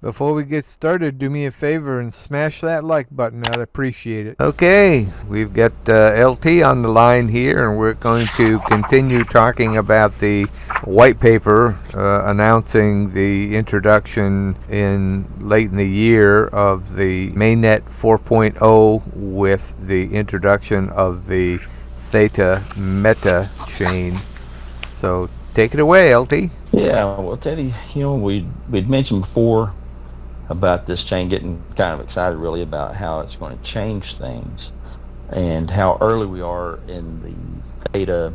Before we get started, do me a favor and smash that like button. I'd appreciate it. Okay, we've got LT on the line here, and we're going to continue talking about the white paper announcing the introduction late in the year of the Mainnet 4.0 with the introduction of the Theta meta chain. So take it away, LT. Yeah, well, Teddy, we'd mentioned before about this chain, getting kind of excited really about how it's going to change things and how early we are in the Theta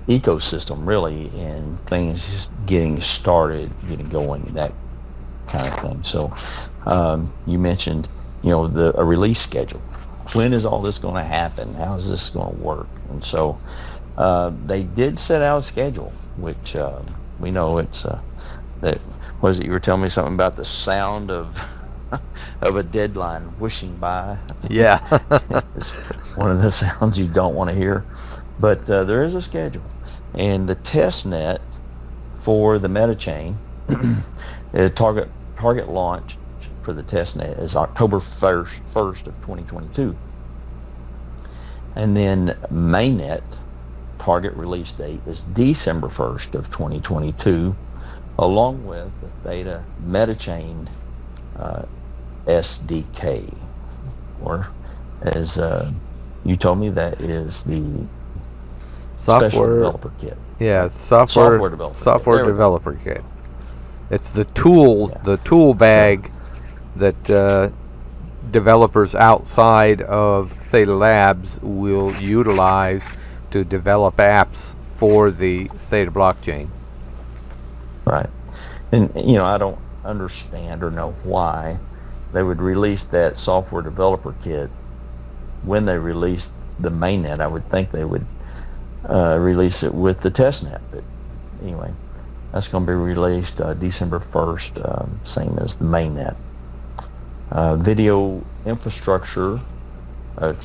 ecosystem, really, and things getting started, getting going, that kind of thing. So you mentioned, a release schedule. When is all this going to happen? How is this going to work? And so they did set out a schedule, which we know it's that. Was it you were telling me something about the sound of a deadline whooshing by? Yeah. It's one of the sounds you don't want to hear. But there is a schedule. And the test net for the meta chain, the target launch for the test net is October 1st of 2022. And then mainnet target release date is December 1st of 2022. Along with the Theta MetaChain SDK, or as you told me, that is the special developer kit. Yeah, software developer kit. It's the tool bag that developers outside of Theta Labs will utilize to develop apps for the Theta blockchain. Right. And, I don't understand or know why they would release that software developer kit when they released the mainnet. I would think they would release it with the testnet. But anyway, that's going to be released December 1st, same as the mainnet. Video infrastructure,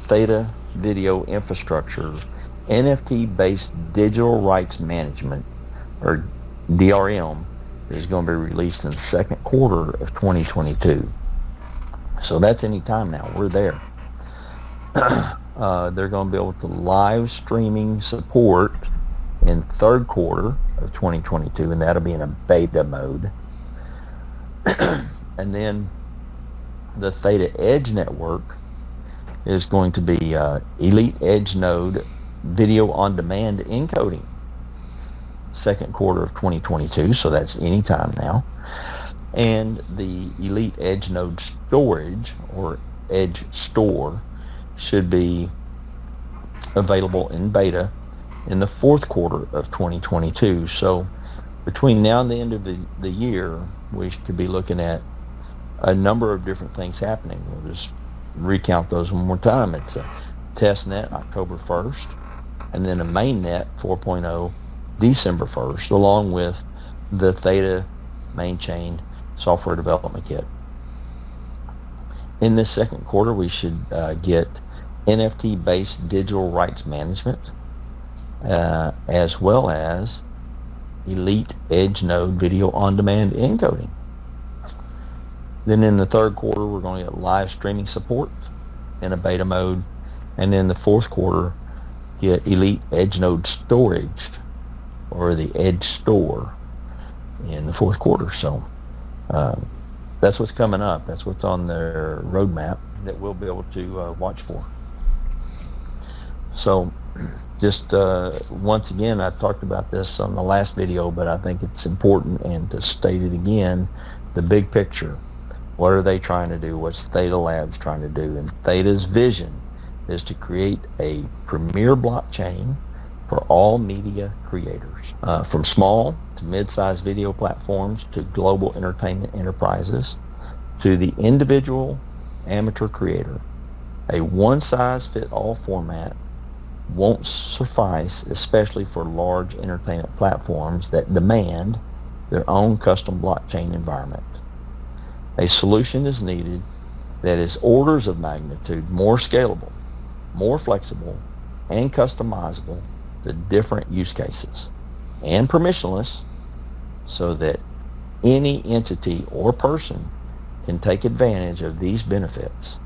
Theta video infrastructure, NFT-based digital rights management, or DRM, is going to be released in the second quarter of 2022. So that's any time now. We're there. They're going to be able to live streaming support in third quarter of 2022, and that'll be in a beta mode. And then the Theta Edge network is going to be Elite Edge node video on demand encoding. Second quarter of 2022, so that's any time now. And the Elite Edge node storage, or Edge Store, should be available in beta in the fourth quarter of 2022. So between now and the end of the year, we could be looking at a number of different things happening. We'll just recount those one more time. It's a testnet October 1st, and then a mainnet 4.0 December 1st, along with the Theta main chain software development kit. In this second quarter, we should get NFT-based digital rights management, as well as Elite Edge node video on-demand encoding. Then in the third quarter, we're going to get live streaming support in a beta mode, and in the fourth quarter, get Elite Edge node storage, or the Edge Store, in the fourth quarter. So that's what's coming up. That's what's on their roadmap that we'll be able to watch for. So just once again, I talked about this on the last video, but I think it's important and to state it again, the big picture. What are they trying to do? What's Theta Labs trying to do? And Theta's vision is to create a premier blockchain for all media creators, from small to mid-sized video platforms to global entertainment enterprises to the individual amateur creator. A one-size-fits-all format won't suffice, especially for large entertainment platforms that demand their own custom blockchain environment. A solution is needed that is orders of magnitude more scalable, more flexible, and customizable to different use cases, and permissionless, so that any entity or person can take advantage of these benefits.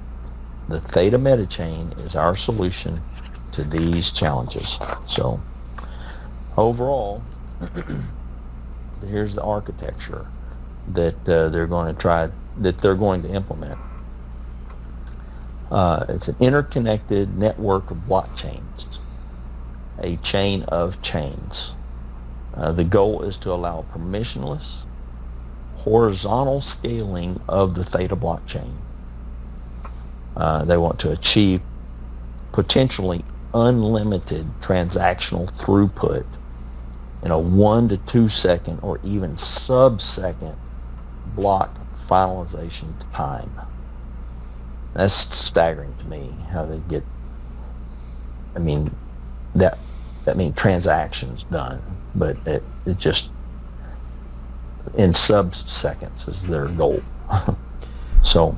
The Theta metachain is our solution to these challenges. So overall, here's the architecture that they're going to implement. It's an interconnected network of blockchains, a chain of chains. The goal is to allow permissionless, horizontal scaling of the Theta blockchain. They want to achieve potentially unlimited transactional throughput in a 1 to 2 second or even sub-second block finalization time. That's staggering to me how they get, that means transactions done, but it just in sub-seconds is their goal. So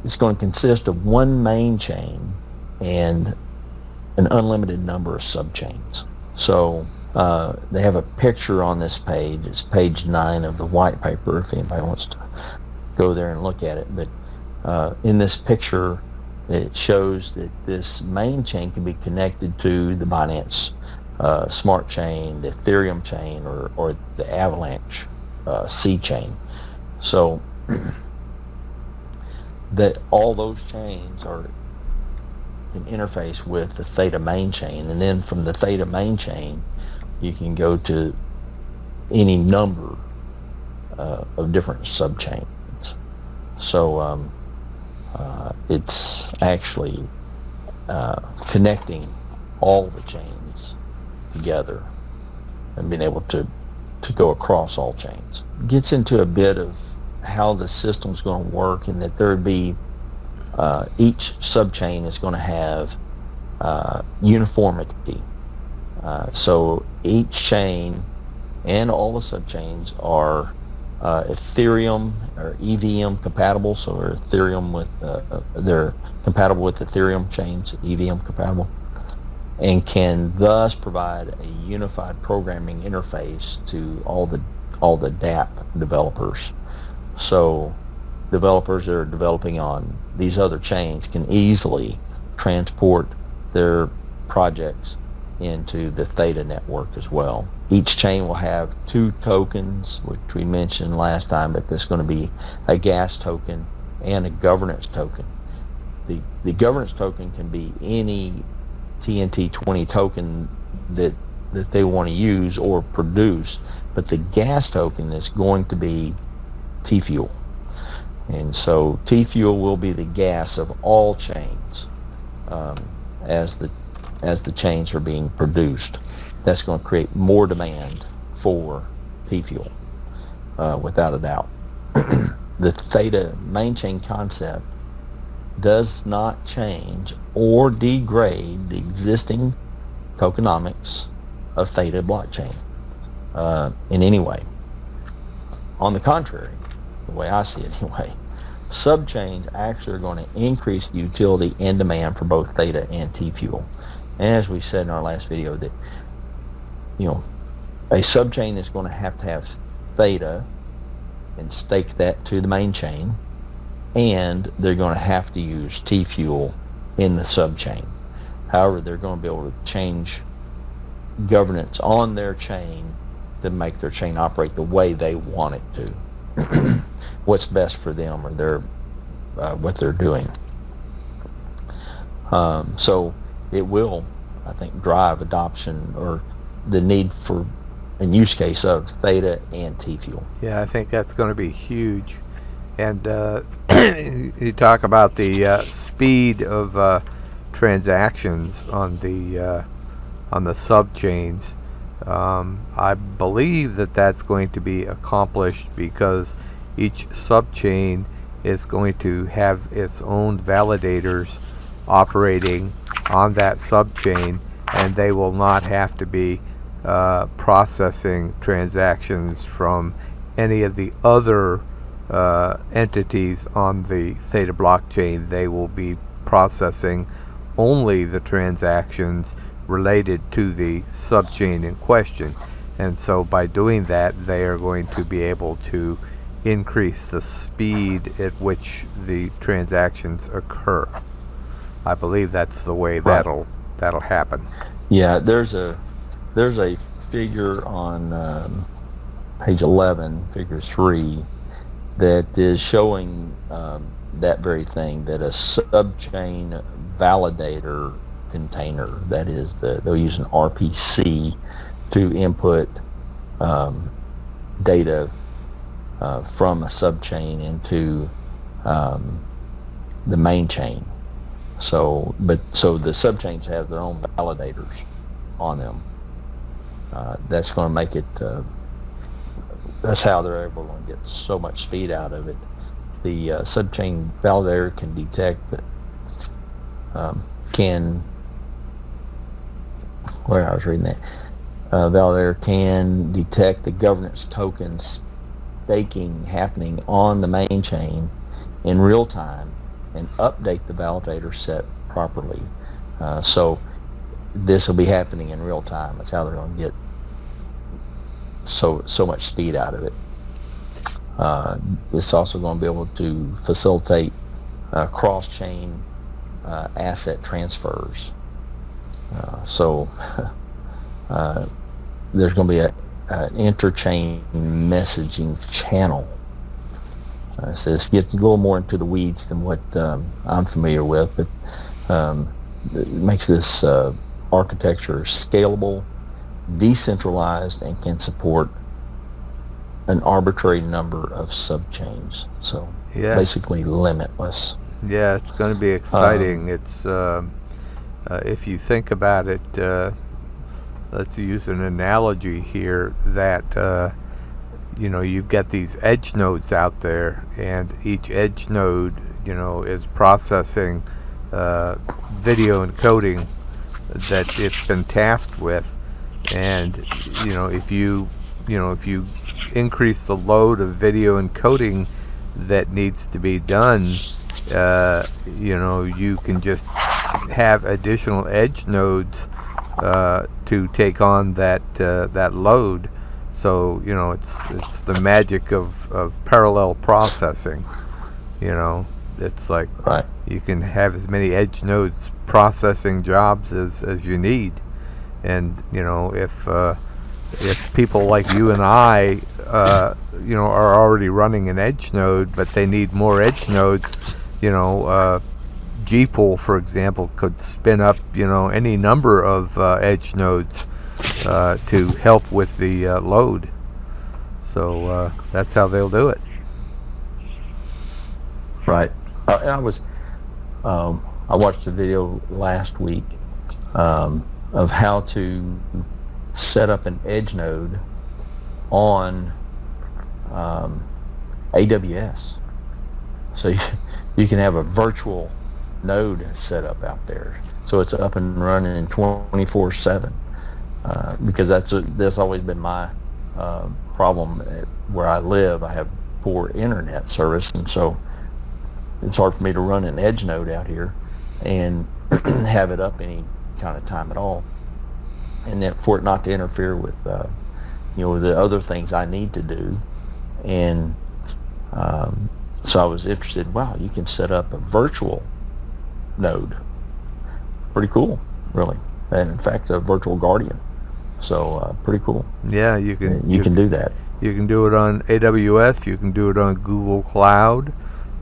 it's going to consist of one main chain and an unlimited number of subchains. So they have a picture on this page. It's page 9 of the white paper if anybody wants to go there and look at it. But in this picture, it shows that this main chain can be connected to the Binance Smart Chain, the Ethereum chain, or the Avalanche C chain. So that all those chains can interface with the Theta main chain, and then from the Theta main chain you can go to any number of different subchains. So it's actually connecting all the chains together and being able to go across all chains. Gets into a bit of how the system's going to work, and that there would be each subchain is going to have uniformity. So each chain and all the subchains are Ethereum or EVM compatible. So they're compatible with Ethereum chains, EVM compatible, and can thus provide a unified programming interface to all the dApp developers. So developers that are developing on these other chains can easily transport their projects into the Theta network as well. Each chain will have 2 tokens, which we mentioned last time, but there's going to be a gas token and a governance token. The governance token can be any TNT20 token that they want to use or produce, but the gas token is going to be TFUEL. And so TFUEL will be the gas of all chains as the chains are being produced. That's going to create more demand for TFUEL, without a doubt. The Theta main chain concept does not change or degrade the existing tokenomics of Theta blockchain in any way. On the contrary, the way I see it anyway, subchains actually are going to increase the utility and demand for both Theta and TFUEL. And as we said in our last video, that a subchain is going to have Theta and stake that to the main chain, and they're going to have to use TFUEL in the subchain. However, they're going to be able to change governance on their chain to make their chain operate the way they want it to. What's best for them or their what they're doing. So it will, I think, drive adoption or the need for and use case of Theta and TFUEL. Yeah, I think that's going to be huge. And you talk about the speed of transactions on the subchains. I believe that that's going to be accomplished because each subchain is going to have its own validators operating on that subchain, and they will not have to be processing transactions from any of the other entities on the Theta blockchain. They will be processing only the transactions related to the subchain in question. And so by doing that, they are going to be able to increase the speed at which the transactions occur. I believe that's the way that'll happen. Yeah, there's a figure on page 11, figure 3, that is showing that very thing, that a subchain validator container, that is, they'll use an RPC to input data from a subchain into the main chain. So the subchains have their own validators on them. That's going to make it. That's how they're able to get so much speed out of it. The subchain validator can detect where I was reading that. Validator can detect the governance tokens staking happening on the main chain in real time and update the validator set properly. So this will be happening in real time. That's how they're going to get so much speed out of it. It's also going to be able to facilitate cross-chain asset transfers. So there's going to be an interchain messaging channel. So this gets a little more into the weeds than what I'm familiar with, but it makes this architecture scalable, decentralized, and can support an arbitrary number of subchains. So basically limitless. Yeah, it's going to be exciting. It's if you think about it, let's use an analogy here that you've got these edge nodes out there, and each edge node is processing video encoding that it's been tasked with. And if you increase the load of video encoding that needs to be done, you can just have additional edge nodes to take on that load. So it's the magic of parallel processing. It's like you can have as many edge nodes processing jobs as you need. And if people like you and I are already running an edge node, but they need more edge nodes, GPool, for example, could spin up any number of edge nodes to help with the load. So that's how they'll do it. Right. I watched a video last week of how to set up an edge node on AWS. So you can have a virtual node set up out there, so it's up and running 24/7. Because that's always been my problem where I live. I have poor internet service, and so it's hard for me to run an edge node out here and have it up any kind of time at all, and then for it not to interfere with the other things I need to do. And so I was interested. Wow, you can set up a virtual node. Pretty cool, really. And in fact, a virtual guardian. So pretty cool. Yeah, you can do that. You can do it on AWS. You can do it on Google Cloud.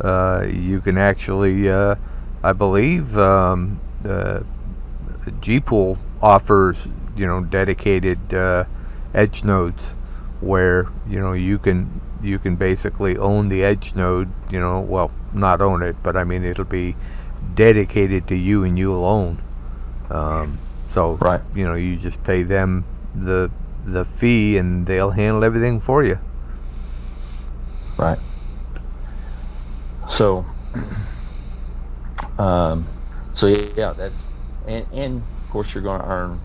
You can actually, I believe, GPool offers dedicated edge nodes where you can basically own the edge node. Well, not own it, but I mean it'll be dedicated to you and you alone. So you just pay them the fee and they'll handle everything for you. Right. So yeah, that's and of course you're going to earn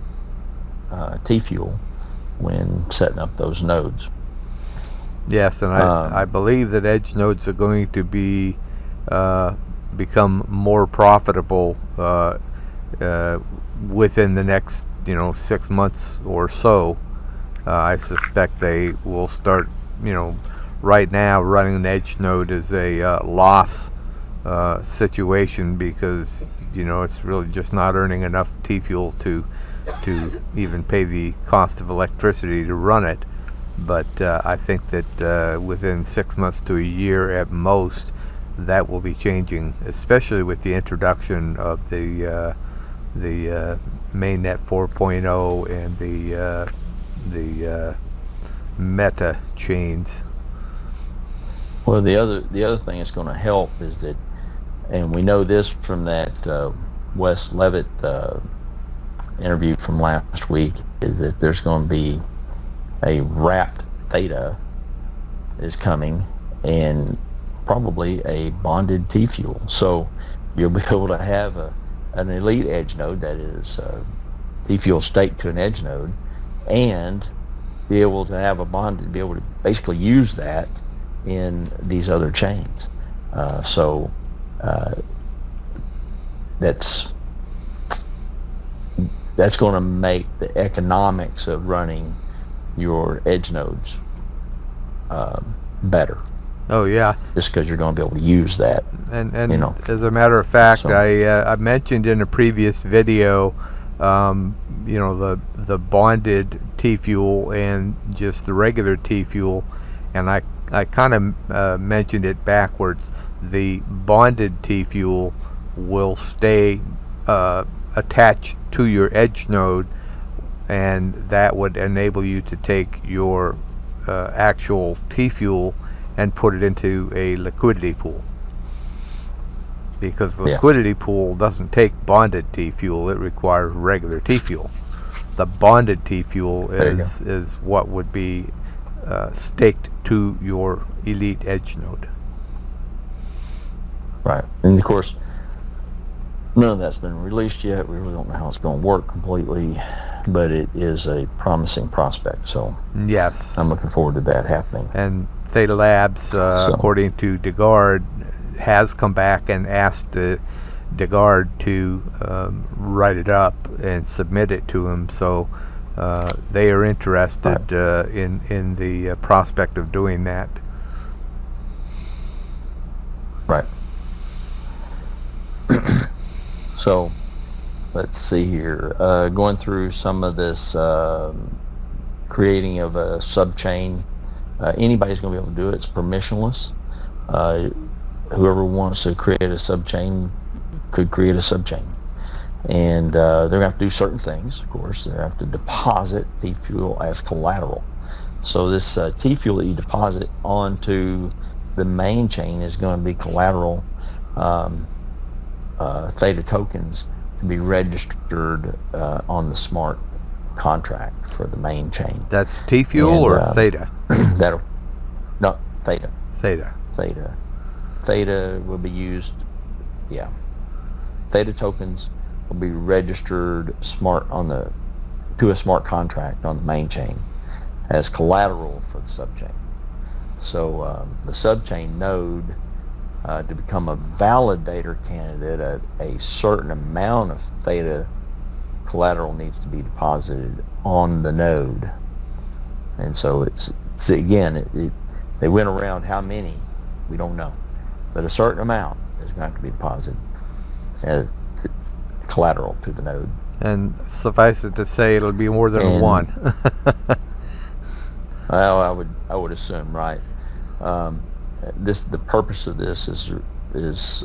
TFUEL when setting up those nodes. Yes, and I believe that edge nodes are going to be become more profitable within the next 6 months or so, I suspect they will start. Right now, running an edge node is a loss situation because it's really just not earning enough TFUEL to even pay the cost of electricity to run it. But I think that within 6 months to a year at most, that will be changing, especially with the introduction of the Mainnet 4.0 and the meta chains. Well, the other thing that's going to help is that, and we know this from that Wes Levitt interview from last week, is that there's going to be a wrapped Theta is coming, and probably a bonded TFUEL. So you'll be able to have an elite edge node that is TFUEL staked to an edge node, and be able to have a bonded, be able to basically use that in these other chains. So that's going to make the economics of running your edge nodes better. Oh yeah, just because you're going to be able to use that. And as a matter of fact, so, I mentioned in a previous video, the bonded TFUEL and just the regular TFUEL, and I kind of mentioned it backwards. The bonded TFUEL will stay attached to your edge node, and that would enable you to take your actual TFUEL and put it into a liquidity pool, because the liquidity pool doesn't take bonded TFUEL, it requires regular TFUEL. The bonded TFUEL is what would be staked to your elite edge node. Right, and of course none of that's been released yet. We really don't know how it's going to work completely, but it is a promising prospect, so yes, I'm looking forward to that happening. And Theta Labs, according to DeGard, has come back and asked DeGard to write it up and submit it to him, so they are interested in the prospect of doing that. Right. So let's see here, going through some of this creating of a subchain. Anybody's going to be able to do it. It's permissionless. Whoever wants to create a subchain could create a subchain, and they're going to have to do certain things. Of course, they have to deposit TFUEL as collateral. So this TFUEL that you deposit onto the main chain is going to be collateral. Theta tokens to be registered on the smart contract for the main chain. That's TFUEL or Theta? That'll no Theta. Theta. Theta. Theta will be used. Yeah. Theta tokens will be registered to a smart contract on the main chain as collateral for the subchain. So the subchain node, to become a validator candidate, a certain amount of Theta collateral needs to be deposited on the node. And so they went around how many, we don't know, but a certain amount is going to have to be deposited as collateral to the node. And suffice it to say, it'll be more than one. Well, I would assume, right. The purpose of this is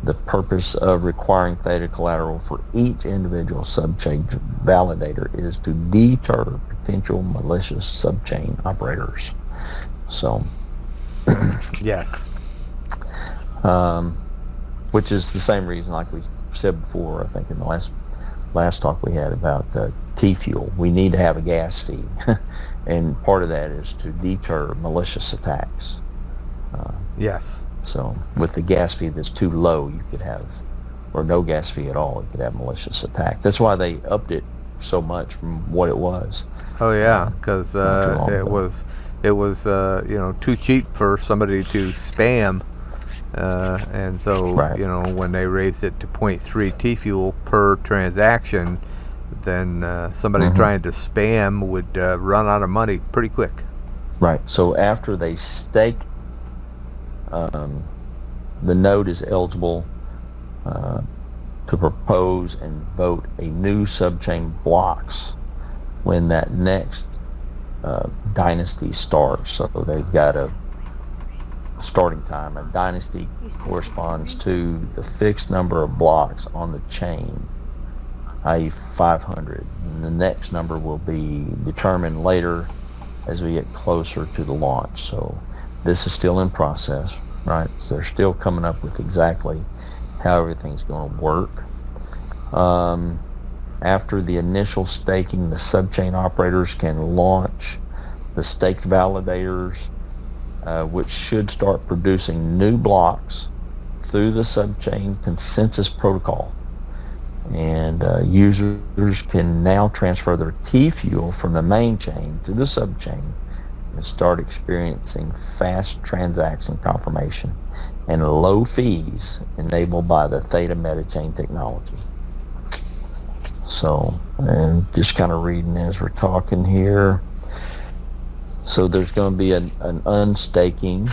the purpose of requiring Theta collateral for each individual subchain validator is to deter potential malicious subchain operators. So yes, which is the same reason, like we said before, I think in the last talk we had about TFUEL. We need to have a gas fee, and part of that is to deter malicious attacks. Yes. So with the gas fee that's too low, you could have, or no gas fee at all, you could have malicious attacks. That's why they upped it so much from what it was. Oh yeah, because it was too cheap for somebody to spam And so, Right. when they raised it to 0.3 TFUEL per transaction, then somebody Mm-hmm. trying to spam would run out of money pretty quick. Right. So after they stake, the node is eligible to propose and vote a new subchain blocks when that next dynasty starts. So they've got a starting time. A dynasty corresponds to the fixed number of blocks on the chain, i.e. 500. And the next number will be determined later as we get closer to the launch. So this is still in process, right? So they're still coming up with exactly how everything's going to work. After the initial staking, the subchain operators can launch the staked validators, which should start producing new blocks through the subchain consensus protocol. And users can now transfer their TFUEL from the main chain to the subchain and start experiencing fast transaction confirmation and low fees enabled by the Theta metachain technology. So, and just kind of reading as we're talking here. So there's going to be an unstaking.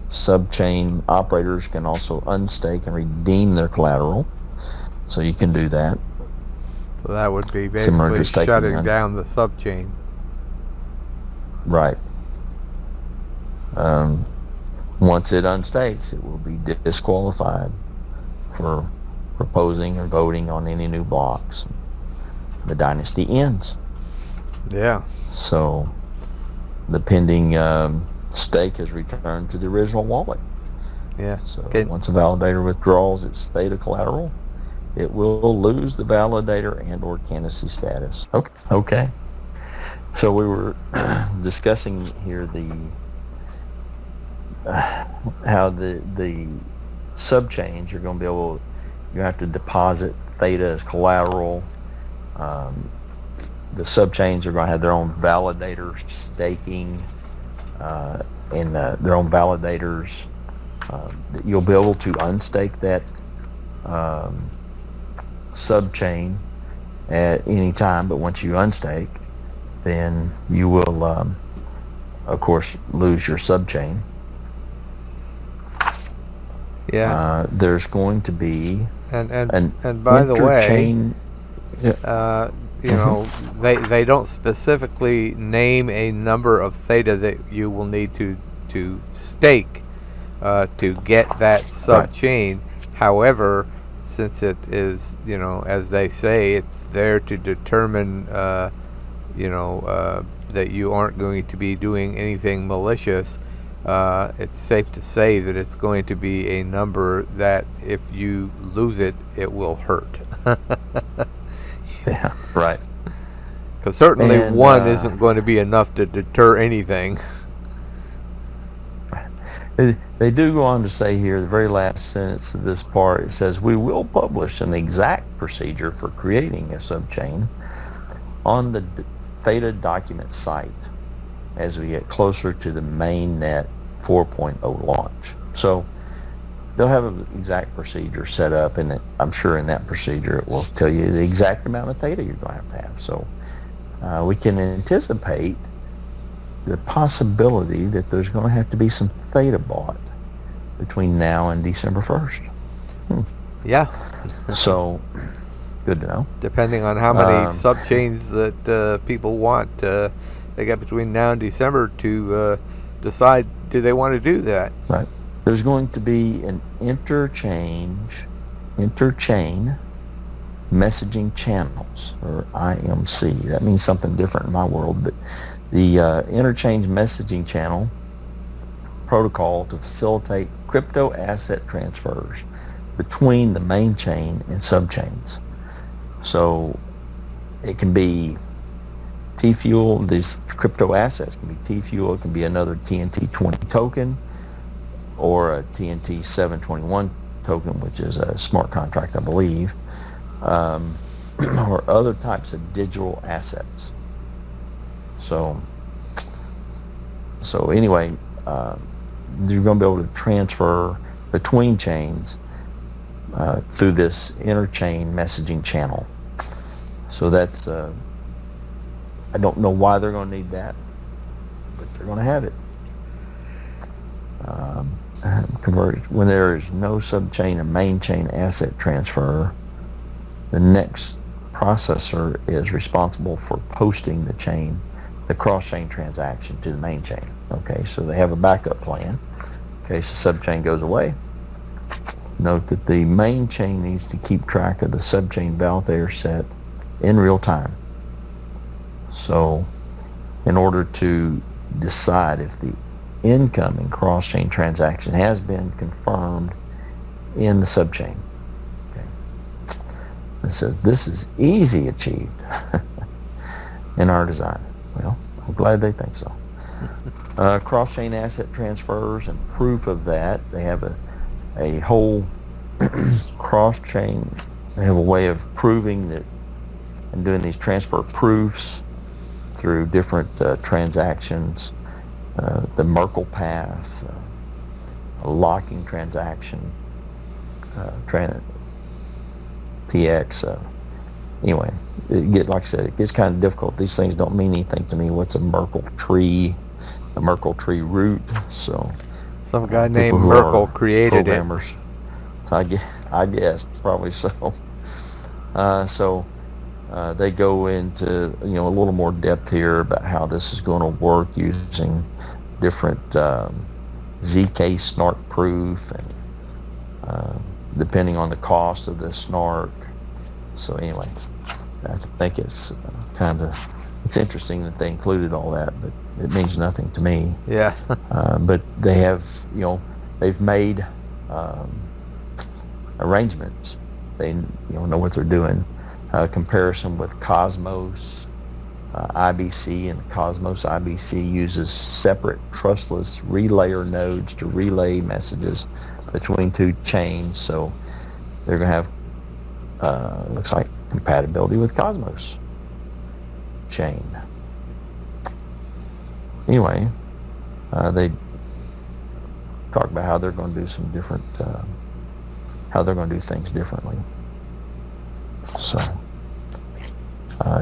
Subchain operators can also unstake and redeem their collateral. So you can do that. So that would be Similar to basically staking shutting down the subchain. Right. Once it unstakes, it will be disqualified for proposing or voting on any new blocks. The dynasty ends. Yeah. So the pending stake is returned to the original wallet. Yeah. So once a validator withdraws its Theta collateral, it will lose the validator and or candidacy status. Okay. So we were discussing here how the subchains you're going to be able, you have to deposit Theta as collateral. The subchains are going to have their own validator staking and their own validators. You'll be able to unstake that subchain at any time, but once you unstake, then you will, of course, lose your subchain. Yeah. There's going to be and by the way, they don't specifically name a number of Theta that you will need to stake to get that subchain. Right. However, since it is, as they say, it's there to determine, that you aren't going to be doing anything malicious. It's safe to say that it's going to be a number that if you lose it, it will hurt. Yeah, right. Because certainly one isn't going to be enough to deter anything. They do go on to say here, the very last sentence of this part, it says, we will publish an exact procedure for creating a subchain on the Theta document site as we get closer to the Mainnet 4.0 launch. So they'll have an exact procedure set up, and I'm sure in that procedure it will tell you the exact amount of Theta you're going to have. So we can anticipate the possibility that there's going to have to be some Theta bought between now and December 1st. Yeah. So, good to know. Depending on how many subchains that people want, they got between now and December to decide, do they want to do that? Right. There's going to be an interchain messaging channels, or IMC. That means something different in my world, but the interchange messaging channel protocol to facilitate crypto asset transfers between the main chain and subchains. So it can be TFUEL, these crypto assets can be TFUEL, it can be another TNT20 token or a TNT 721 token, which is a smart contract, I believe, or other types of digital assets. So anyway, you're going to be able to transfer between chains through this interchain messaging channel. So that's, I don't know why they're going to need that, but they're going to have it. Converted when there is no subchain or main chain asset transfer, the next processor is responsible for posting the cross-chain transaction to the main chain. Okay, so they have a backup plan in case the subchain goes away. Note that the main chain needs to keep track of the subchain validator set in real time. So in order to decide if the incoming cross-chain transaction has been confirmed in the subchain. Okay. It says this is easy achieved in our design. Well, I'm glad they think so. Cross-chain asset transfers and proof of that. They have a whole cross-chain. They have a way of proving that and doing these transfer proofs through different transactions. The Merkle path, a locking transaction, TX. Anyway, like I said, it gets kind of difficult. These things don't mean anything to me. What's a Merkle tree? A Merkle tree root. So some guy named Merkle created programmers, it. I guess probably so. They go into a little more depth here about how this is going to work using different ZK snark proof and depending on the cost of the snark. So anyway, I think it's it's interesting that they included all that, but it means nothing to me. Yeah. But they have, they've made arrangements. They know what they're doing. Comparison with Cosmos IBC, and Cosmos IBC uses separate trustless relayer nodes to relay messages between two chains. So they're going to have, looks like, compatibility with Cosmos chain. Anyway, they talk about how they're going to do some different, how they're going to do things differently. So,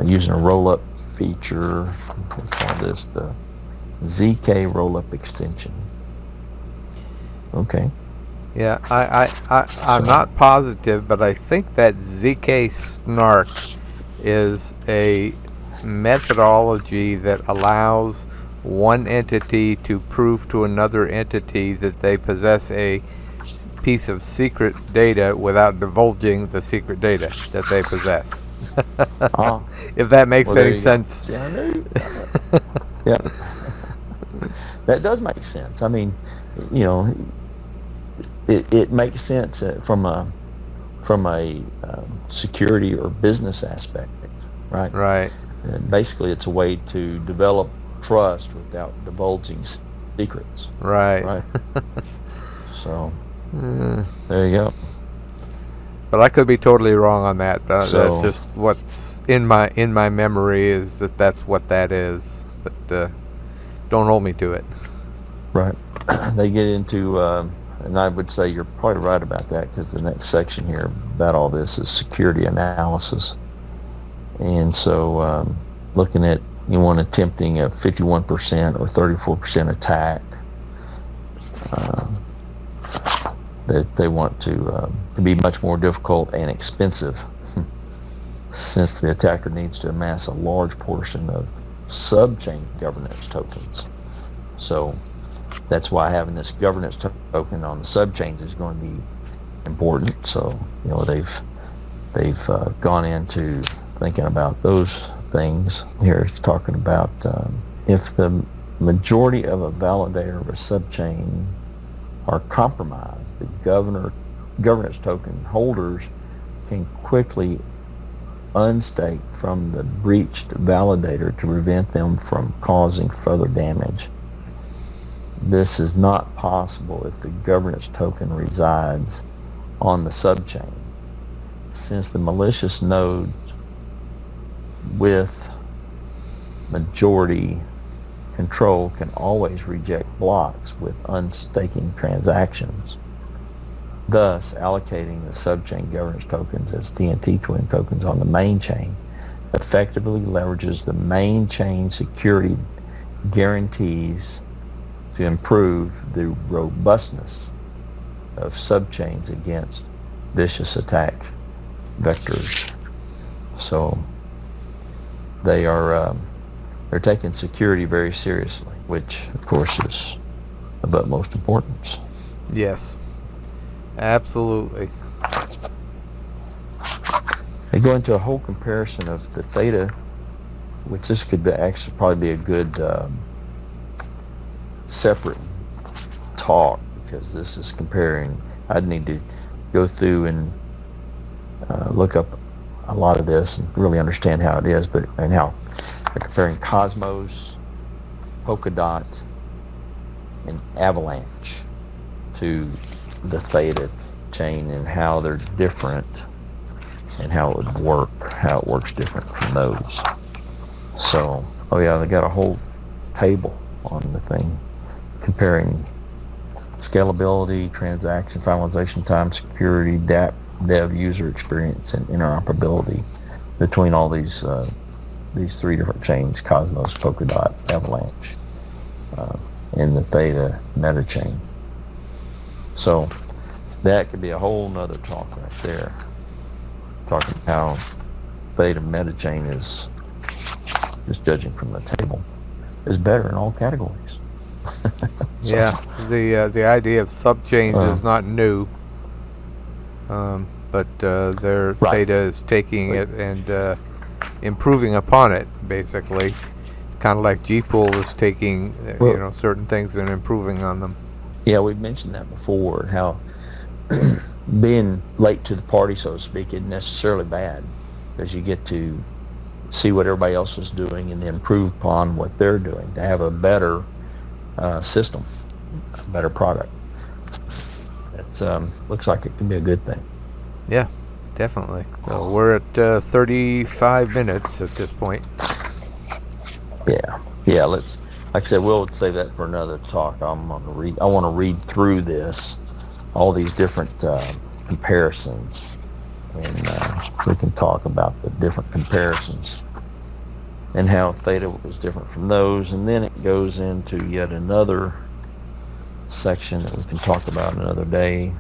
using a roll-up feature, we call this the ZK roll-up extension. Okay. Yeah, I'm not positive, but I think that ZK snark is a methodology that allows one entity to prove to another entity that they possess a piece of secret data without divulging the secret data that they possess. If that makes any sense. Yeah, I knew. Yeah. That does make sense. I mean, it makes sense from a security or business aspect, right? Right. And basically, it's a way to develop trust without divulging secrets. Right. So there you go. But I could be totally wrong on that. So, that's just what's in my memory is that's what that is. But don't hold me to it. Right. They get into, and I would say you're probably right about that, because the next section here about all this is security analysis. And so looking at one attempting a 51% or 34% attack, that they want to be much more difficult and expensive since the attacker needs to amass a large portion of subchain governance tokens. So that's why having this governance token on the subchains is going to be important. So they've gone into thinking about those things. Here it's talking about if the majority of a validator of a subchain are compromised, the governance token holders can quickly unstake from the breached validator to prevent them from causing further damage. This is not possible if the governance token resides on the subchain, since the malicious node with majority control can always reject blocks with unstaking transactions. Thus, allocating the subchain governance tokens as TNT twin tokens on the main chain effectively leverages the main chain security guarantees to improve the robustness of subchains against vicious attack vectors. So they're taking security very seriously, which of course is of utmost importance. Yes, absolutely. They go into a whole comparison of the Theta, which this could be actually probably be a good separate talk, because this is comparing. I'd need to go through and look up a lot of this and really understand how it is, and how they're comparing Cosmos, Polkadot, and Avalanche to the Theta chain, and how they're different and how it would work, how it works different from those. So, oh yeah, they got a whole table on the thing comparing scalability, transaction finalization time, security, dev user experience, and interoperability between all these three different chains: Cosmos, Polkadot, Avalanche, in the Theta meta chain. So that could be a whole nother talk right there, talking how Theta meta chain is, just judging from the table, is better in all categories. Yeah, the idea of subchains is not new, but their Right. Theta is taking it and improving upon it, basically, kind of like Gpool is taking certain things and improving on them. Yeah, we've mentioned that before, how being late to the party, so to speak, isn't necessarily bad, because you get to see what everybody else is doing and then improve upon what they're doing to have a better system, a better product. It looks like it can be a good thing. Yeah, definitely. So we're at 35 minutes at this point. Yeah. Let's, like I said, we'll save that for another talk. I want to read through this, all these different comparisons, and we can talk about the different comparisons and how Theta was different from those, and then it goes into yet another section that we can talk about another day.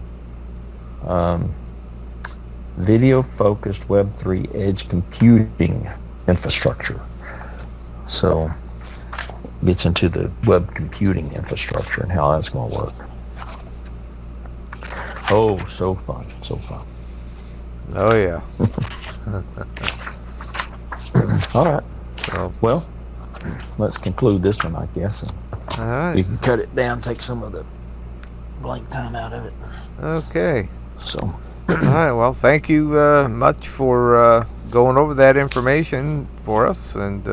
Video-focused Web3 edge computing infrastructure. So gets into the web computing infrastructure and how that's going to work. Oh, so fun. Oh yeah. All right. So, Well, let's conclude this one, I guess. And all right. we can cut it down, take some of the blank time out of it. Okay. So, All right. Well, thank you much for going over that information for us, and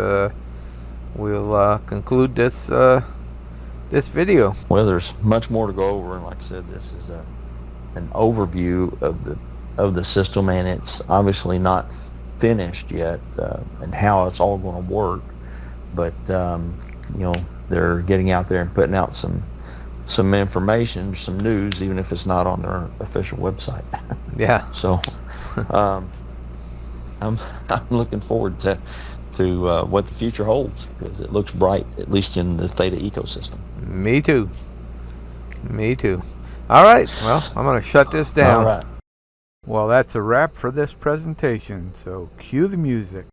we'll conclude this this video. well, there's much more to go over, and like I said, this is an overview of the system, and it's obviously not finished yet, and how it's all going to work. But they're getting out there and putting out some information, some news, even if it's not on their official website. Yeah. So I'm looking forward to what the future holds, because it looks bright, at least in the Theta ecosystem. Me too. All right. Well, I'm going to shut this down. All right. Well, that's a wrap for this presentation, so cue the music.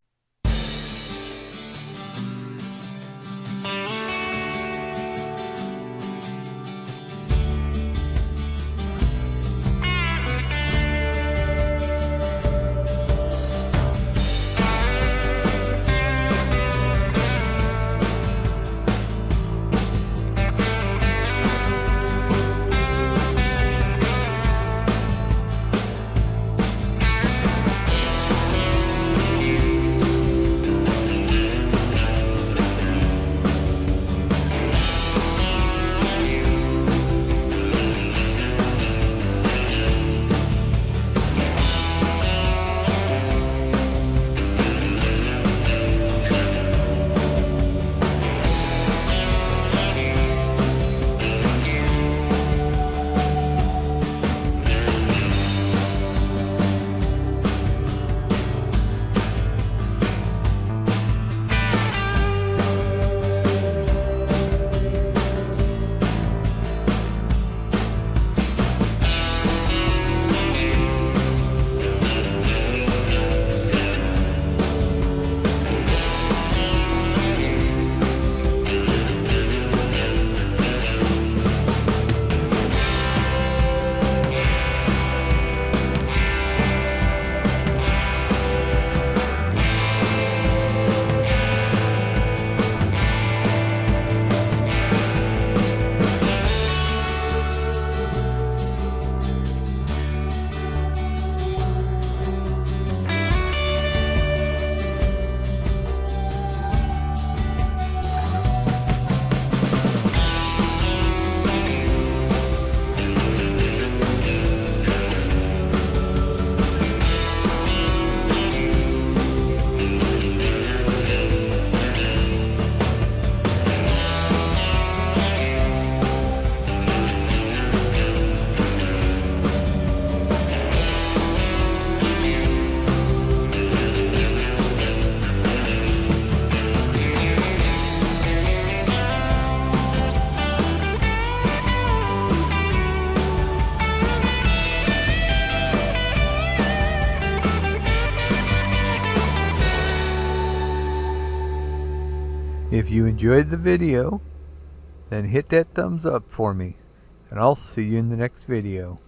If you enjoyed the video, then hit that thumbs up for me, and I'll see you in the next video.